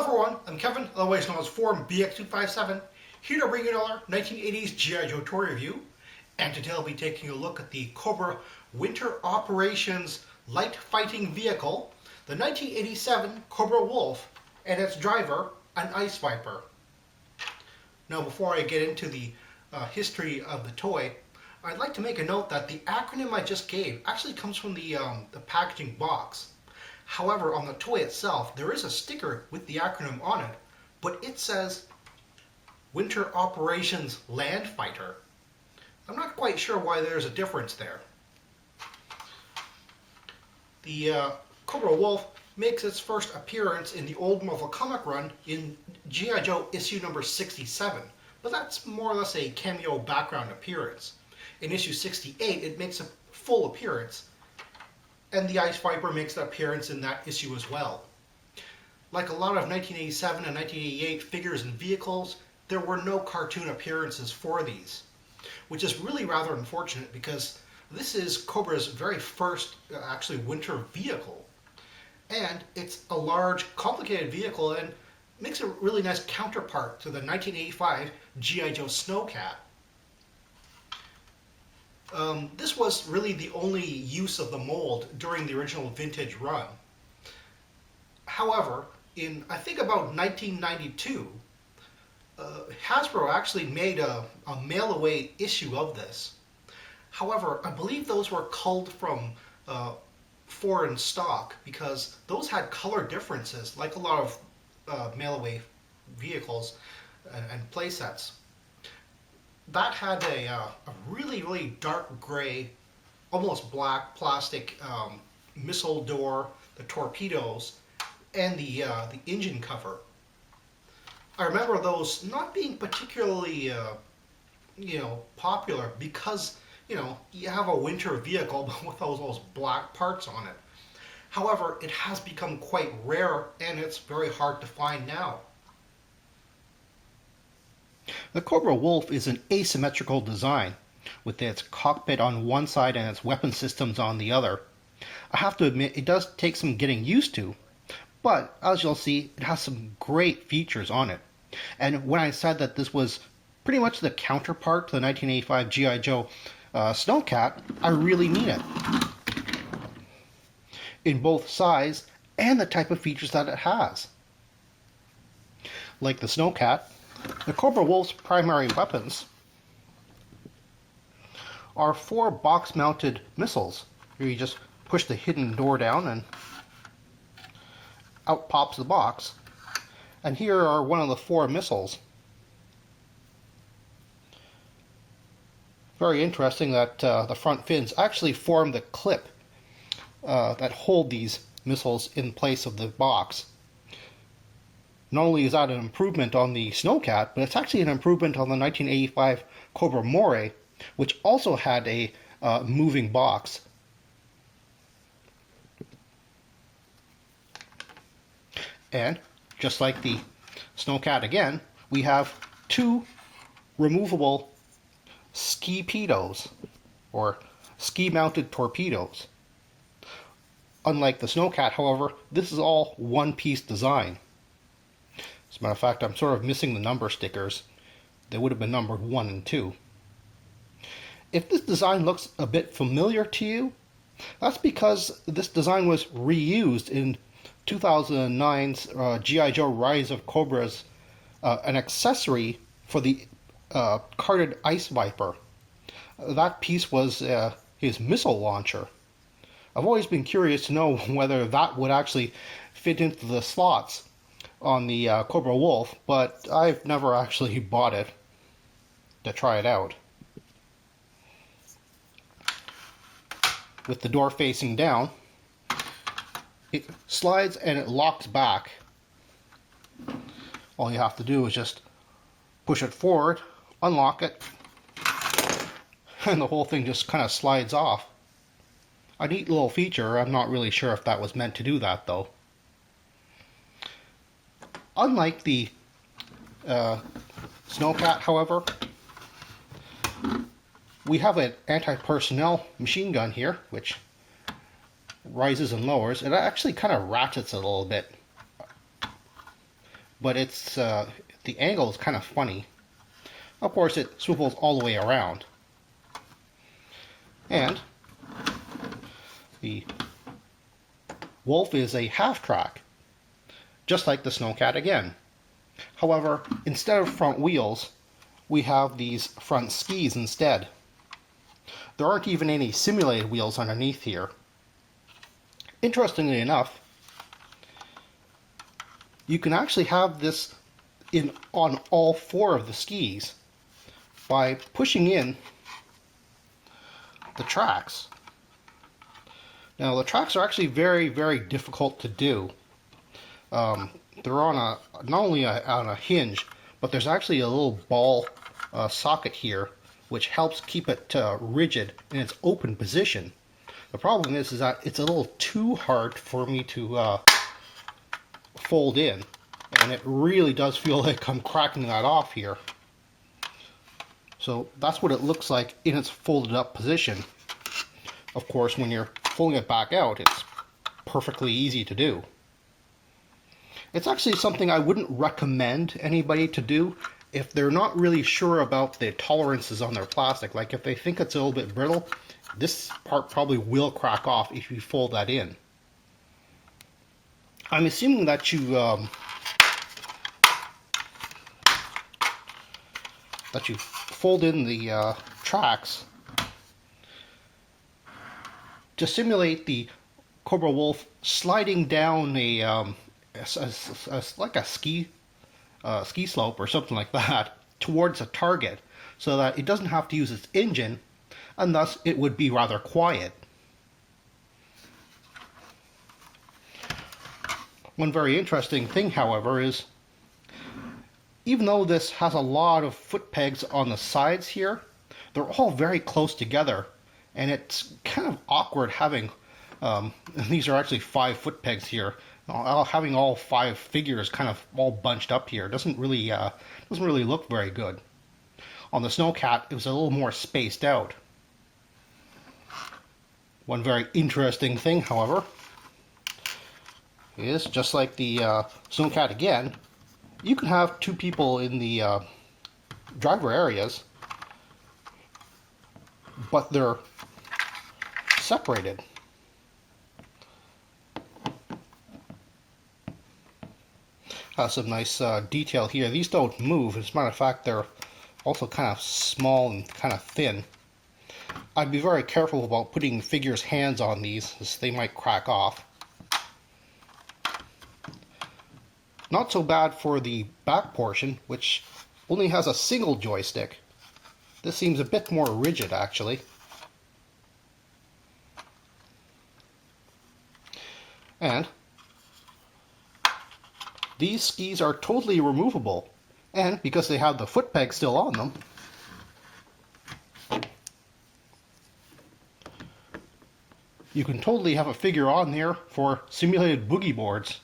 everyone, I'm Kevin, otherwise known as Forum BX257, here to bring you another 1980s G.I. Joe toy review. And today I'll be taking a look at the Cobra Winter Operations Light Fighting Vehicle, the 1987 Cobra WOLF, and its driver, an Ice-Viper. Now before I get into the history of the toy, I'd like to make a note that the acronym I just gave actually comes from the packaging box. However, on the toy itself, there is a sticker with the acronym on it, but it says Winter Operations Land Fighter. I'm not quite sure why there's a difference there. The Cobra WOLF makes its first appearance in the old Marvel comic run in G.I. Joe issue number 67, but that's more or less a cameo background appearance. In issue 68, it makes a full appearance, and the Ice-Viper makes an appearance in that issue as well. Like a lot of 1987 and 1988 figures and vehicles, there were no cartoon appearances for these, which is really rather unfortunate because this is Cobra's very first actually winter vehicle. And it's a large, complicated vehicle and makes a really nice counterpart to the 1985 G.I. Joe Snowcat. This was really the only use of the mold during the original vintage run. However, in I think about 1992, Hasbro actually made a mail-away issue of this. However, I believe those were culled from foreign stock because those had color differences, like a lot of mail-away vehicles and playsets. That had a really, really dark gray, almost black plastic missile door, the torpedoes, and the engine cover. I remember those not being particularly, popular because, you have a winter vehicle with all those black parts on it. However, it has become quite rare and it's very hard to find now. The Cobra WOLF is an asymmetrical design, with its cockpit on one side and its weapon systems on the other. I have to admit, it does take some getting used to, but as you'll see, it has some great features on it. And when I said that this was pretty much the counterpart to the 1985 G.I. Joe Snowcat, I really mean it. In both size and the type of features that it has. Like the Snowcat, the Cobra WOLF's primary weapons are 4 box-mounted missiles. Here you just push the hidden door down and out pops the box. And here are one of the 4 missiles. Very interesting that the front fins actually form the clip that hold these missiles in place of the box. Not only is that an improvement on the Snowcat, but it's actually an improvement on the 1985 Cobra Moray, which also had a moving box. And, just like the Snowcat again, we have 2 removable ski-pedos, or ski-mounted torpedoes. Unlike the Snowcat, however, this is all one-piece design. As a matter of fact, I'm sort of missing the number stickers. They would have been numbered 1 and 2. If this design looks a bit familiar to you, that's because this design was reused in 2009's G.I. Joe Rise of Cobras, an accessory for the carded Ice-Viper. That piece was his missile launcher. I've always been curious to know whether that would actually fit into the slots on the Cobra WOLF, but I've never actually bought it to try it out. With the door facing down, it slides and it locks back. All you have to do is just push it forward, unlock it, and the whole thing just kind of slides off. A neat little feature. I'm not really sure if that was meant to do that though. Unlike the Snowcat, however, we have an anti-personnel machine gun here, which rises and lowers. It actually kind of ratchets a little bit. but it's the angle is kind of funny. Of course, it swivels all the way around. And the Wolf is a half-track, just like the Snowcat again. However, instead of front wheels, we have these front skis instead. There aren't even any simulated wheels underneath here. Interestingly enough, you can actually have this on all four of the skis by pushing in the tracks. Now the tracks are actually very, very difficult to do. They're on not only on a hinge, but there's actually a little ball socket here, which helps keep it rigid in its open position. The problem is that it's a little too hard for me to fold in, and it really does feel like I'm cracking that off here. So that's what it looks like in its folded up position. Of course, when you're folding it back out, it's perfectly easy to do. It's actually something I wouldn't recommend anybody to do if they're not really sure about the tolerances on their plastic. Like if they think it's a little bit brittle, this part probably will crack off if you fold that in. I'm assuming that you fold in the tracks to simulate the Cobra WOL.F sliding down like a ski slope or something like that towards a target, so that it doesn't have to use its engine, and thus it would be rather quiet. One very interesting thing, however, is even though this has a lot of foot pegs on the sides here, they're all very close together, and it's kind of awkward having these are actually 5 foot pegs here. Having all 5 figures kind of all bunched up here doesn't really look very good. On the Snowcat, it was a little more spaced out. One very interesting thing, however, is just like the Snowcat again, you can have 2 people in the driver areas, but they're separated. Some nice detail here. These don't move. As a matter of fact, they're also kind of small and kind of thin. I'd be very careful about putting figures' hands on these, as they might crack off. Not so bad for the back portion, which only has a single joystick. This seems a bit more rigid, actually. And these skis are totally removable, and because they have the foot peg still on them, you can totally have a figure on there for simulated boogie boards.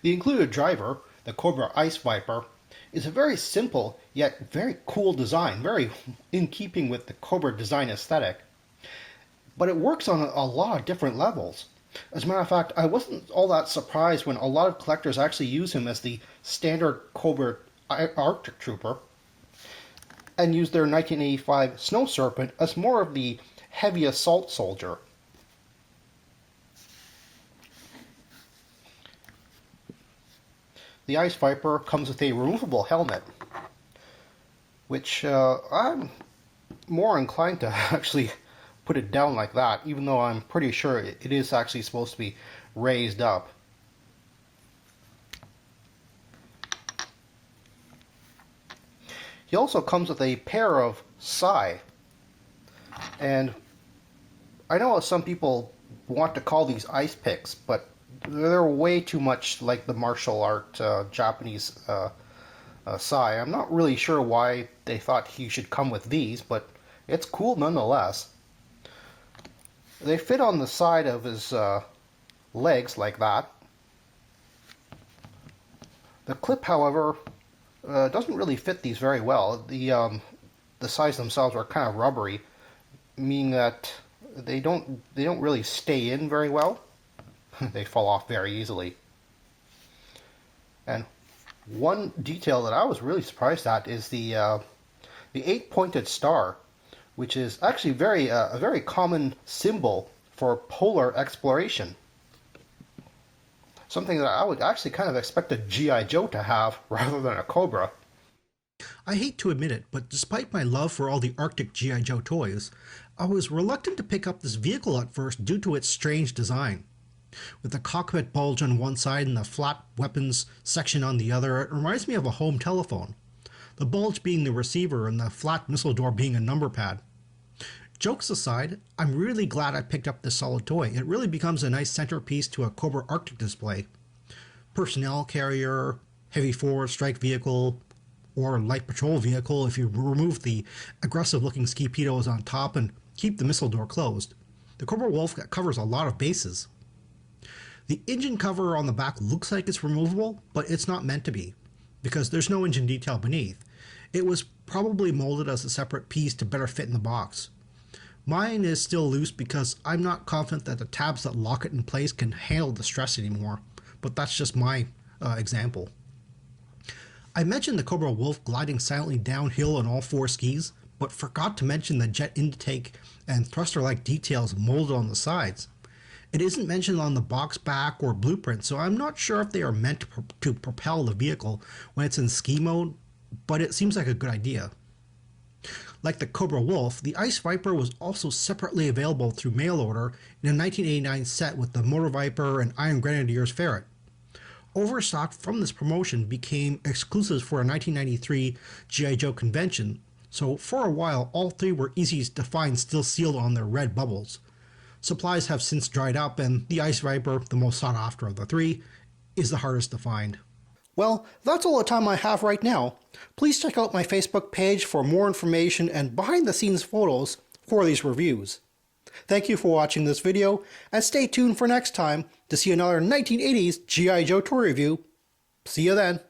The included driver, the Cobra Ice-Viper, is a very simple yet very cool design, very in keeping with the Cobra design aesthetic. But it works on a lot of different levels. As a matter of fact, I wasn't all that surprised when a lot of collectors actually use him as the standard Cobra Arctic Trooper, and use their 1985 Snow Serpent as more of the heavy assault soldier. The Ice-Viper comes with a removable helmet, which I'm more inclined to actually put it down like that, even though I'm pretty sure it is actually supposed to be raised up. He also comes with a pair of sai, and I know some people want to call these ice picks, but they're way too much like the martial art Japanese sai. I'm not really sure why they thought he should come with these, but it's cool nonetheless. They fit on the side of his legs like that. The clip, however, doesn't really fit these very well. The sides themselves are kind of rubbery, meaning that they don't really stay in very well. they fall off very easily. And one detail that I was really surprised at is the 8-pointed star, which is actually a very common symbol for polar exploration. Something that I would actually kind of expect a G.I. Joe to have rather than a Cobra. I hate to admit it, but despite my love for all the Arctic G.I. Joe toys, I was reluctant to pick up this vehicle at first due to its strange design. With the cockpit bulge on one side and the flat weapons section on the other, it reminds me of a home telephone. The bulge being the receiver and the flat missile door being a number pad. Jokes aside, I'm really glad I picked up this solid toy. It really becomes a nice centerpiece to a Cobra Arctic display. Personnel carrier, heavy forward strike vehicle, or light patrol vehicle if you remove the aggressive looking ski pedos on top and keep the missile door closed. The Cobra WOLF covers a lot of bases. The engine cover on the back looks like it's removable, but it's not meant to be, because there's no engine detail beneath. It was probably molded as a separate piece to better fit in the box. Mine is still loose because I'm not confident that the tabs that lock it in place can handle the stress anymore, but that's just my example. I mentioned the Cobra WOLF gliding silently downhill on all four skis, but forgot to mention the jet intake and thruster-like details molded on the sides. It isn't mentioned on the box back or blueprint, so I'm not sure if they are meant to propel the vehicle when it's in ski mode, but it seems like a good idea. Like the Cobra WOLF, the Ice-Viper was also separately available through mail order in a 1989 set with the Motor Viper and Iron Grenadier's ferret. Overstock from this promotion became exclusives for a 1993 G.I. Joe convention, so for a while all three were easy to find still sealed on their red bubbles. Supplies have since dried up, and the Ice-Viper, the most sought after of the three, is the hardest to find. Well, that's all the time I have right now. Please check out my Facebook page for more information and behind-the-scenes photos for these reviews. Thank you for watching this video, and stay tuned for next time to see another 1980s G.I. Joe toy review. See you then.